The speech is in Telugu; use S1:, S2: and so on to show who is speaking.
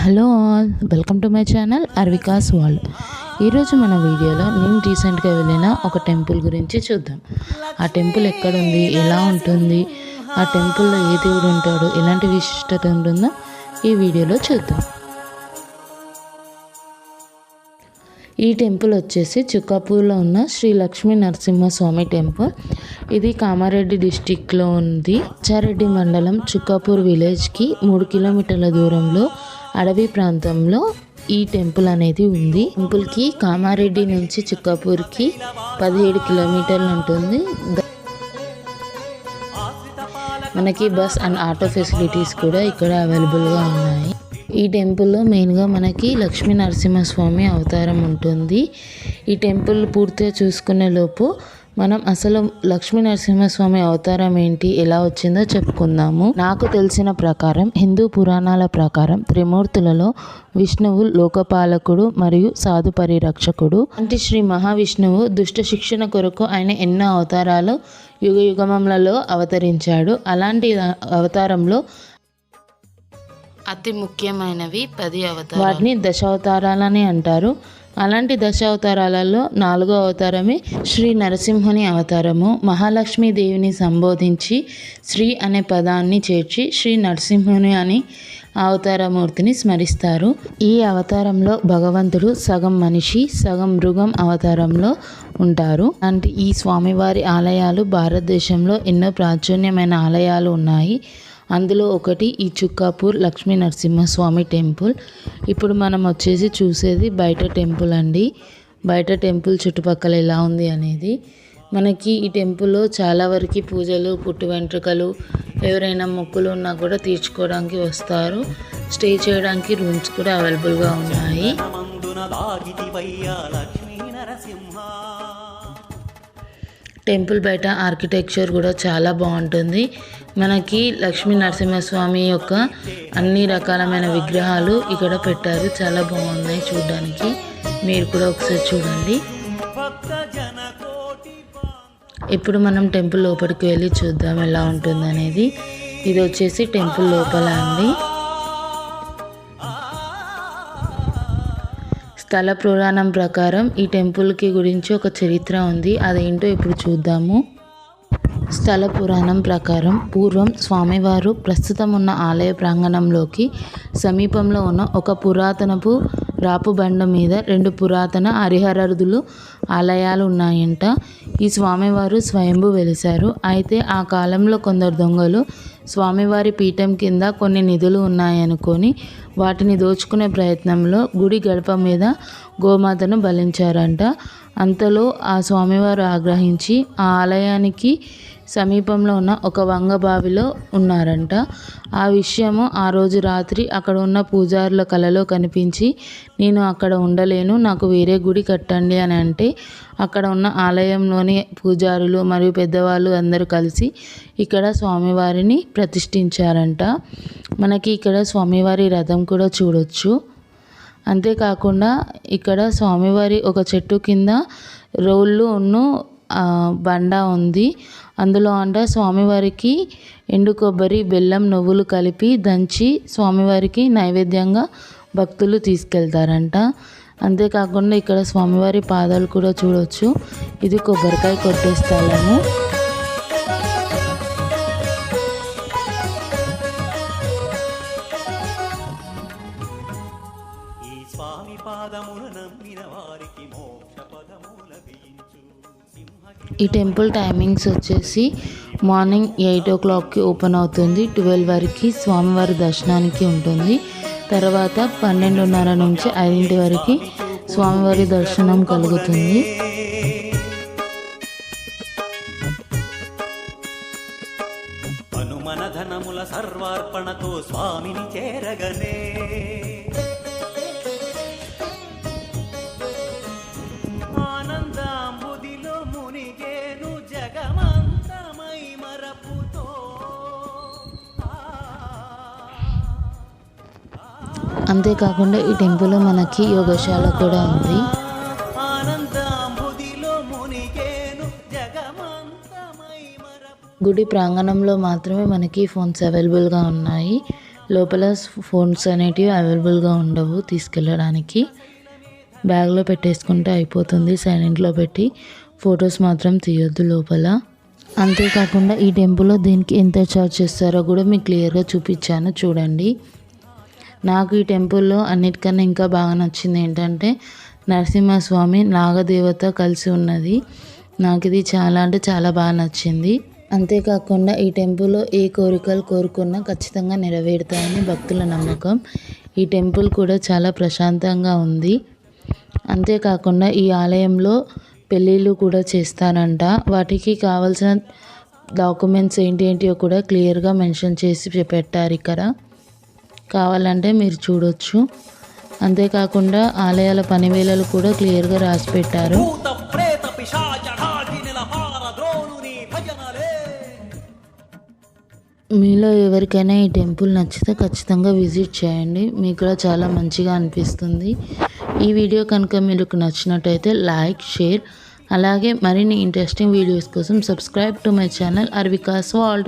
S1: Hello all, welcome to my channel Arvika's world. ఈరోజు మన వీడియోలో నేను రీసెంట్గా వెళ్ళిన ఒక టెంపుల్ గురించి చూద్దాం. ఆ టెంపుల్ ఎక్కడుంది, ఎలా ఉంటుంది, ఆ టెంపుల్లో ఏ దేవుడు ఉంటాడు, ఎలాంటి విశిష్టత ఉంటుందో ఈ వీడియోలో చూద్దాం. ఈ టెంపుల్ వచ్చేసి చుక్కాపూర్లో ఉన్న శ్రీ లక్ష్మీ నరసింహస్వామి టెంపుల్. ఇది కామారెడ్డి డిస్టిక్లో ఉంది. చారెడ్డి మండలం చుక్కాపూర్ విలేజ్కి 3 కిలోమీటర్ల దూరంలో అడవి ప్రాంతంలో ఈ టెంపుల్ అనేది ఉంది. టెంపుల్కి కామారెడ్డి నుంచి చుక్కాపూర్కి 17 కిలోమీటర్లు ఉంటుంది. మనకి బస్ అండ్ ఆటో ఫెసిలిటీస్ కూడా ఇక్కడ అవైలబుల్గా ఉన్నాయి. ఈ టెంపుల్లో మెయిన్గా మనకి లక్ష్మీ నరసింహస్వామి అవతారం ఉంటుంది. ఈ టెంపుల్ పూర్తిగా చూసుకునే లోపు మనం అసలు లక్ష్మీ నరసింహస్వామి అవతారం ఏంటి, ఎలా వచ్చిందో చెప్పుకుందాము. నాకు తెలిసిన ప్రకారం హిందూ పురాణాల ప్రకారం త్రిమూర్తులలో విష్ణువు లోకపాలకుడు మరియు సాధు పరిరక్షకుడు. అంటే శ్రీ మహావిష్ణువు దుష్ట శిక్షణ కొరకు ఆయన ఎన్నో అవతారాలు యుగ యుగములలో అవతరించాడు. అలాంటి అవతారంలో అతి ముఖ్యమైనవి 10 అవతారాలు. వాటిని దశావతారాలని అంటారు. అలాంటి దశావతారాలలో 4వ అవతారమే శ్రీ నరసింహుని అవతారము. మహాలక్ష్మీదేవిని సంబోధించి శ్రీ అనే పదాన్ని చేర్చి శ్రీ నరసింహుని అని అవతారమూర్తిని స్మరిస్తారు. ఈ అవతారంలో భగవంతుడు సగం మనిషి సగం మృగం అవతారంలో ఉంటారు. అంటే ఈ స్వామివారి ఆలయాలు భారతదేశంలో ఎన్నో ప్రాచుర్యమైన ఆలయాలు ఉన్నాయి. అందులో ఒకటి ఈ చుక్కాపూర్ లక్ష్మీ నరసింహస్వామి టెంపుల్. ఇప్పుడు మనం వచ్చేసి చూసేది బయట టెంపుల్ అండి. బయట టెంపుల్ చుట్టుపక్కల ఎలా ఉంది అనేది. మనకి ఈ టెంపుల్లో చాలా వరకు పూజలు, పుట్టు వెంట్రుకలు, ఎవరైనా మొక్కులు ఉన్నా కూడా తీర్చుకోవడానికి వస్తారు. స్టే చేయడానికి రూమ్స్ కూడా అవైలబుల్గా ఉన్నాయి. టెంపుల్ బయట ఆర్కిటెక్చర్ కూడా చాలా బాగుంటుంది. మనకి లక్ష్మీ నరసింహస్వామి యొక్క అన్ని రకాలమైన విగ్రహాలు ఇక్కడ పెట్టారు. చాలా బాగున్నాయి చూడడానికి. మీరు కూడా ఒకసారి చూడండి. ఇప్పుడు మనం టెంపుల్ లోపలికి వెళ్ళి చూద్దాం ఎలా ఉంటుంది అనేది. ఇది వచ్చేసి టెంపుల్ లోపల అండి. స్థల పురాణం ప్రకారం ఈ టెంపుల్కి గురించి ఒక చరిత్ర ఉంది. అదేంటో ఇప్పుడు చూద్దాము. స్థల పురాణం ప్రకారం పూర్వం స్వామివారు ప్రస్తుతం ఉన్న ఆలయ ప్రాంగణంలోకి సమీపంలో ఉన్న ఒక పురాతనపు రాపు బండ మీద 2 పురాతన హరిహరుదులు ఆలయాలు ఉన్నాయంట. ఈ స్వామివారు స్వయంభూ వెలిశారు. అయితే ఆ కాలంలో కొందరు దొంగలు స్వామివారి పీఠం కింద కొన్ని నిధులు ఉన్నాయనుకొని వాటిని దోచుకునే ప్రయత్నంలో గుడి గడప మీద గోమాతను బలించారంట. అంతలో ఆ స్వామివారు ఆగ్రహించి ఆ ఆలయానికి సమీపంలో ఉన్న ఒక వంగ బావిలో ఉన్నారంట. ఆ విషయము ఆ రోజు రాత్రి అక్కడ ఉన్న పూజారుల కలలో కనిపించి నేను అక్కడ ఉండలేను, నాకు వేరే గుడి కట్టండి అని అంటే అక్కడ ఉన్న ఆలయంలోని పూజారులు మరియు పెద్దవాళ్ళు అందరూ కలిసి ఇక్కడ స్వామివారిని ప్రతిష్ఠించారంట. మనకి ఇక్కడ స్వామివారి రథం కూడా చూడొచ్చు. అంతేకాకుండా ఇక్కడ స్వామివారి ఒక చెట్టు కింద రోళ్ళు బండ ఉంది. అందులో అంట స్వామివారికి ఎండు కొబ్బరి, బెల్లం, నువ్వులు కలిపి దంచి స్వామివారికి నైవేద్యంగా భక్తులు తీసుకెళ్తారంట. అంతేకాకుండా ఇక్కడ స్వామివారి పాదాలు కూడా చూడొచ్చు. ఇది కొబ్బరికాయ కొట్టే స్థలము. ఈ టెంపుల్ టైమింగ్స్ వచ్చేసి మార్నింగ్ 8 o'clockకి ఓపెన్ అవుతుంది. 12 వరకు స్వామివారి దర్శనానికి ఉంటుంది. తర్వాత 12:30 నుంచి 5 వరకు స్వామివారి దర్శనం కలుగుతుంది.
S2: అనుమనధనముల సర్వార్పణతో స్వామిని చేరగనే
S1: అంతేకాకుండా ఈ టెంపుల్లో మనకి యోగశాల కూడా ఉంది. గుడి ప్రాంగణంలో మాత్రమే మనకి ఫోన్స్ అవైలబుల్గా ఉన్నాయి. లోపల ఫోన్స్ అనేటివి అవైలబుల్గా ఉండవు తీసుకెళ్ళడానికి. బ్యాగ్లో పెట్టేసుకుంటే అయిపోతుంది. సైలెంట్లో పెట్టి ఫొటోస్ మాత్రం తీయొద్దు లోపల. అంతేకాకుండా ఈ టెంపుల్లో దీనికి ఎంత ఛార్జ్ చేస్తారో కూడా మీకు క్లియర్గా చూపించాను చూడండి. నాకు ఈ టెంపుల్లో అన్నిటికన్నా ఇంకా బాగా నచ్చింది ఏంటంటే నరసింహస్వామి నాగదేవత కలిసి ఉన్నది. నాకు ఇది చాలా అంటే చాలా బాగా నచ్చింది. అంతేకాకుండా ఈ టెంపుల్లో ఏ కోరికలు కోరుకున్నా ఖచ్చితంగా నెరవేరుతాయని భక్తుల నమ్మకం. ఈ టెంపుల్ కూడా చాలా ప్రశాంతంగా ఉంది. అంతేకాకుండా ఈ ఆలయంలో పెళ్ళిళ్ళు కూడా చేస్తారంట. వాటికి కావాల్సిన డాక్యుమెంట్స్ ఏంటియో కూడా క్లియర్గా మెన్షన్ చేసి పెట్టారు ఇక్కడ. కావాలంటే మీరు చూడొచ్చు. అంతేకాకుండా ఆలయాల పనివేళలు కూడా క్లియర్గా రాసి పెట్టారు.
S2: భూత ప్రేత పిశాచ ఢాటి నిలపార ద్రోణుని భజనలే.
S1: మీలో ఎవరికైనా ఈ టెంపుల్ నచ్చితే ఖచ్చితంగా విజిట్ చేయండి. మీకు కూడా చాలా మంచిగా అనిపిస్తుంది. ఈ వీడియో కనుక మీకు నచ్చినట్టయితే లైక్, షేర్, అలాగే మరిన్ని ఇంట్రెస్టింగ్ వీడియోస్ కోసం subscribe to my channel Arvika's world.